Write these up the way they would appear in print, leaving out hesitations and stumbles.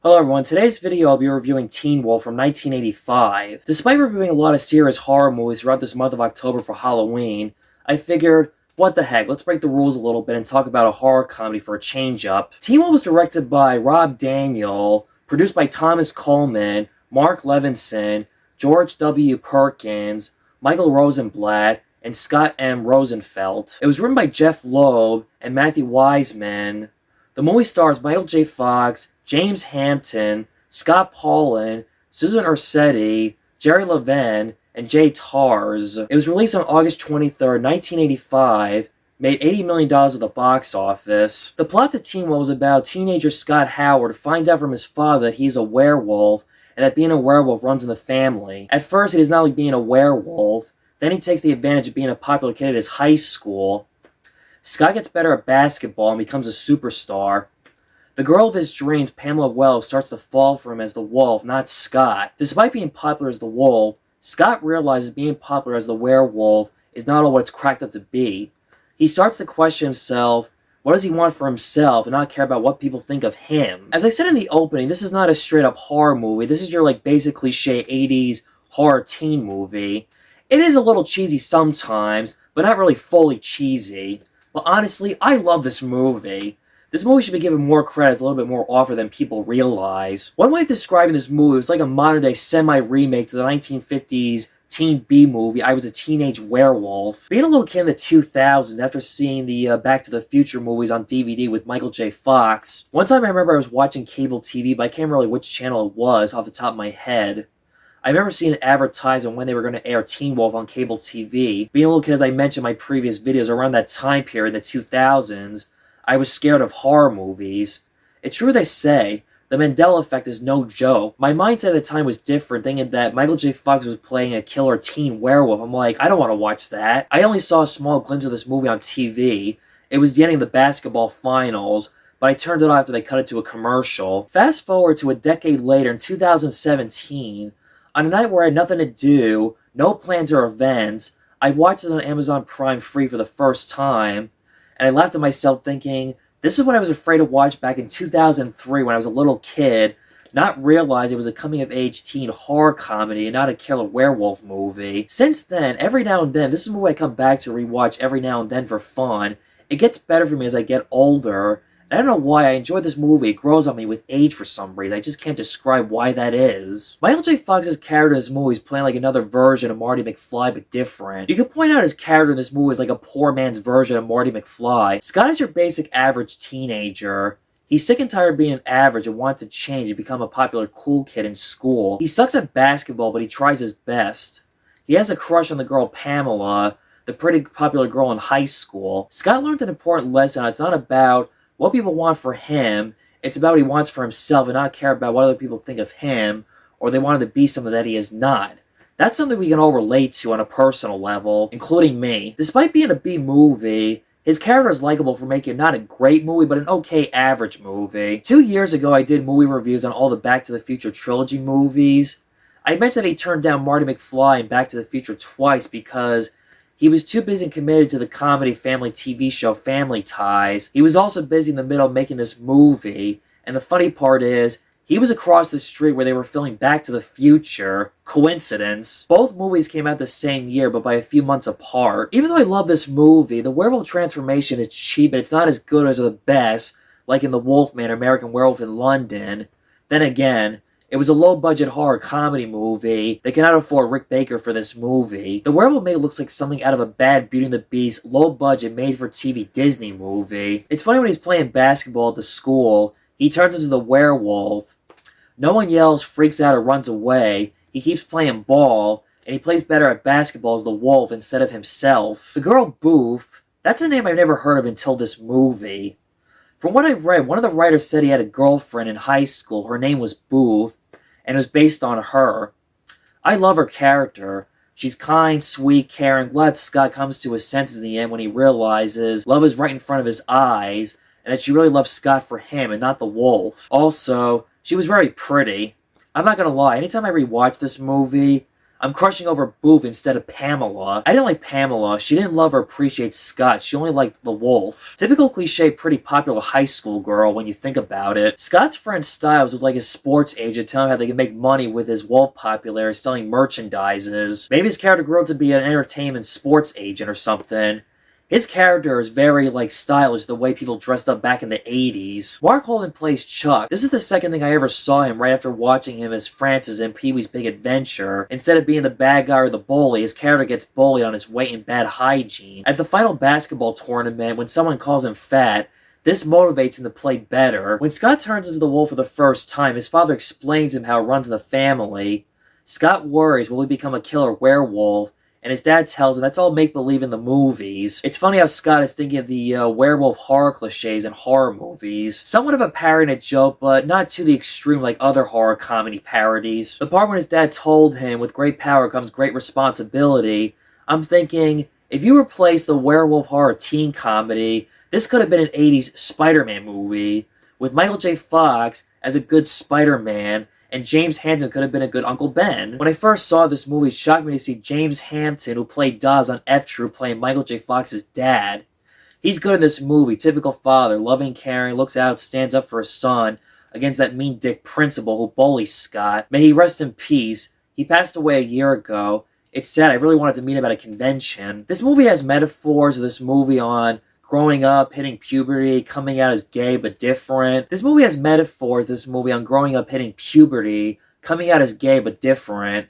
Hello everyone, today's video I'll be reviewing Teen Wolf from 1985. Despite reviewing a lot of serious horror movies throughout this month of October for Halloween, I figured, what the heck, let's break the rules a little bit and talk about a horror comedy for a change-up. Teen Wolf was directed by Rob Daniel, produced by Thomas Coleman, Mark Levinson, George W. Perkins, Michael Rosenblatt, and Scott M. Rosenfeld. It was written by Jeff Loeb and Matthew Wiseman. The movie stars Michael J. Fox, James Hampton, Scott Paulin, Susan Ursetti, Jerry Levin, and Jay Tars. It was released on August 23rd, 1985, made $80 million at the box office. The plot to Teen Wolf was about teenager Scott Howard finds out from his father that he's a werewolf, and that being a werewolf runs in the family. At first, it is not like being a werewolf, then he takes the advantage of being a popular kid at his high school. Scott gets better at basketball and becomes a superstar. The girl of his dreams, Pamela Wells, starts to fall for him as the wolf, not Scott. Despite being popular as the wolf, Scott realizes being popular as the werewolf is not all what it's cracked up to be. He starts to question himself, what does he want for himself, and not care about what people think of him. As I said in the opening, this is not a straight-up horror movie. This is your, basic cliche 80s horror teen movie. It is a little cheesy sometimes, but not really fully cheesy. But honestly, I love this movie. This movie should be given more credit, it's a little bit more offer than people realize. One way of describing this movie was like a modern-day semi-remake to the 1950s teen B movie, I Was a Teenage Werewolf. Being a little kid in the 2000s, after seeing the Back to the Future movies on DVD with Michael J. Fox, one time I remember I was watching cable TV, but I can't remember which channel it was off the top of my head. I remember seeing an advertisement when they were going to air Teen Wolf on cable TV. Being a little kid, as I mentioned in my previous videos, around that time period in the 2000s, I was scared of horror movies. It's true they say, the Mandela effect is no joke. My mindset at the time was different, thinking that Michael J. Fox was playing a killer teen werewolf. I'm like, I don't want to watch that. I only saw a small glimpse of this movie on TV. It was the ending of the basketball finals, but I turned it off after they cut it to a commercial. Fast forward to a decade later in 2017, on a night where I had nothing to do, no plans or events, I watched this on Amazon Prime free for the first time, and I laughed at myself thinking, this is what I was afraid to watch back in 2003 when I was a little kid, not realize it was a coming-of-age teen horror comedy and not a killer werewolf movie. Since then, every now and then, this is a movie I come back to rewatch every now and then for fun. It gets better for me as I get older. I don't know why, I enjoy this movie. It grows on me with age for some reason. I just can't describe why that is. Michael J. Fox's character in this movie is playing like another version of Marty McFly, but different. You could point out his character in this movie is like a poor man's version of Marty McFly. Scott is your basic average teenager. He's sick and tired of being an average and wants to change and become a popular cool kid in school. He sucks at basketball, but he tries his best. He has a crush on the girl Pamela, the pretty popular girl in high school. Scott learned an important lesson. It's not about what people want for him, it's about what he wants for himself and not care about what other people think of him, or they want him to be something that he is not. That's something we can all relate to on a personal level, including me. Despite being a B movie, his character is likable for making not a great movie, but an okay average movie. 2 years ago, I did movie reviews on all the Back to the Future trilogy movies. I mentioned that he turned down Marty McFly and Back to the Future twice because he was too busy and committed to the comedy family TV show Family Ties. He was also busy in the middle of making this movie, and the funny part is, he was across the street where they were filming Back to the Future. Coincidence. Both movies came out the same year, but by a few months apart. Even though I love this movie, the werewolf transformation is cheap, and it's not as good as the best, like in The Wolfman or American Werewolf in London. Then again, it was a low-budget horror comedy movie. They cannot afford Rick Baker for this movie. The werewolf maid looks like something out of a bad Beauty and the Beast, low-budget, made-for-TV Disney movie. It's funny when he's playing basketball at the school, he turns into the werewolf. No one yells, freaks out, or runs away. He keeps playing ball, and he plays better at basketball as the wolf instead of himself. The girl Boof, that's a name I've never heard of until this movie. From what I've read, one of the writers said he had a girlfriend in high school. Her name was Boof, and it was based on her. I love her character. She's kind, sweet, caring. Glad Scott comes to his senses in the end when he realizes love is right in front of his eyes, and that she really loves Scott for him and not the wolf. Also, she was very pretty. I'm not gonna lie, anytime I rewatch this movie, I'm crushing over Booth instead of Pamela. I didn't like Pamela. She didn't love or appreciate Scott. She only liked the wolf. Typical cliche, pretty popular high school girl when you think about it. Scott's friend Styles was like his sports agent telling him how they could make money with his wolf popularity selling merchandises. Maybe his character grew up to be an entertainment sports agent or something. His character is very, stylish, the way people dressed up back in the 80s. Mark Holden plays Chuck. This is the second thing I ever saw him right after watching him as Francis in Pee-wee's Big Adventure. Instead of being the bad guy or the bully, his character gets bullied on his weight and bad hygiene. At the final basketball tournament, when someone calls him fat, this motivates him to play better. When Scott turns into the wolf for the first time, his father explains to him how it runs in the family. Scott worries, will he become a killer werewolf? And his dad tells him that's all make-believe in the movies. It's funny how Scott is thinking of the werewolf horror cliches in horror movies. Somewhat of a parody and a joke, but not to the extreme like other horror comedy parodies. The part when his dad told him, with great power comes great responsibility, I'm thinking, if you replace the werewolf horror teen comedy, this could have been an 80s Spider-Man movie, with Michael J. Fox as a good Spider-Man, and James Hampton could have been a good Uncle Ben. When I first saw this movie, it shocked me to see James Hampton, who played Dawes on F True, playing Michael J. Fox's dad. He's good in this movie, typical father, loving, caring, looks out, stands up for his son, against that mean dick principal who bullies Scott. May he rest in peace. He passed away a year ago. It's sad, I really wanted to meet him at a convention. This movie has metaphors of this movie on growing up, hitting puberty, coming out as gay but different. This movie has metaphors, this movie, on growing up, hitting puberty, coming out as gay but different.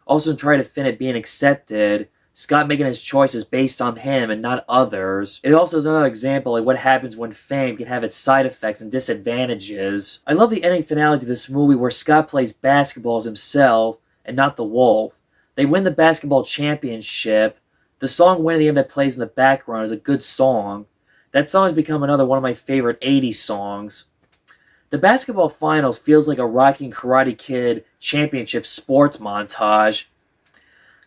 Also trying to fit it being accepted. Scott making his choices based on him and not others. It also is another example of what happens when fame can have its side effects and disadvantages. I love the ending finale to this movie where Scott plays basketball as himself and not the wolf. They win the basketball championship. The song Win at the End that plays in the background is a good song. That song has become another one of my favorite 80s songs. The basketball finals feels like a Rocky Karate Kid championship sports montage.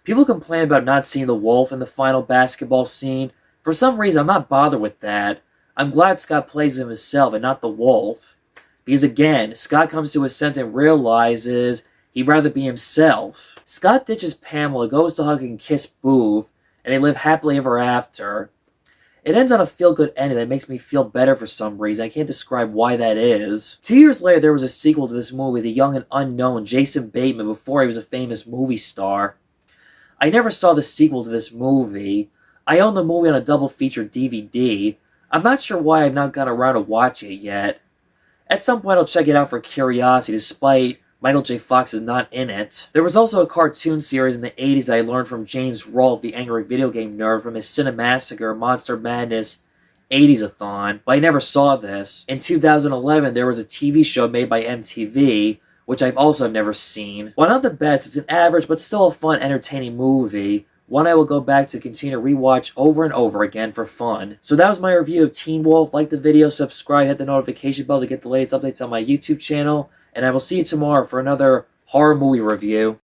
People complain about not seeing the wolf in the final basketball scene. For some reason, I'm not bothered with that. I'm glad Scott plays him himself and not the wolf. Because again, Scott comes to his sense and realizes he'd rather be himself. Scott ditches Pamela, goes to hug and kiss Booth, and they live happily ever after. It ends on a feel-good ending that makes me feel better for some reason. I can't describe why that is. 2 years later, there was a sequel to this movie, The Young and Unknown, Jason Bateman, before he was a famous movie star. I never saw the sequel to this movie. I own the movie on a double-feature DVD. I'm not sure why I've not gotten around to watching it yet. At some point, I'll check it out for curiosity, despite Michael J. Fox is not in it. There was also a cartoon series in the 80s that I learned from James Rolfe, the angry video game nerd, from his Cinemassacre Monster Madness 80s-a-thon, but I never saw this. In 2011, there was a TV show made by MTV, which I've also never seen. While not the best, it's an average but still a fun, entertaining movie. One I will go back to continue to rewatch over and over again for fun. So that was my review of Teen Wolf. Like the video, subscribe, hit the notification bell to get the latest updates on my YouTube channel, and I will see you tomorrow for another horror movie review.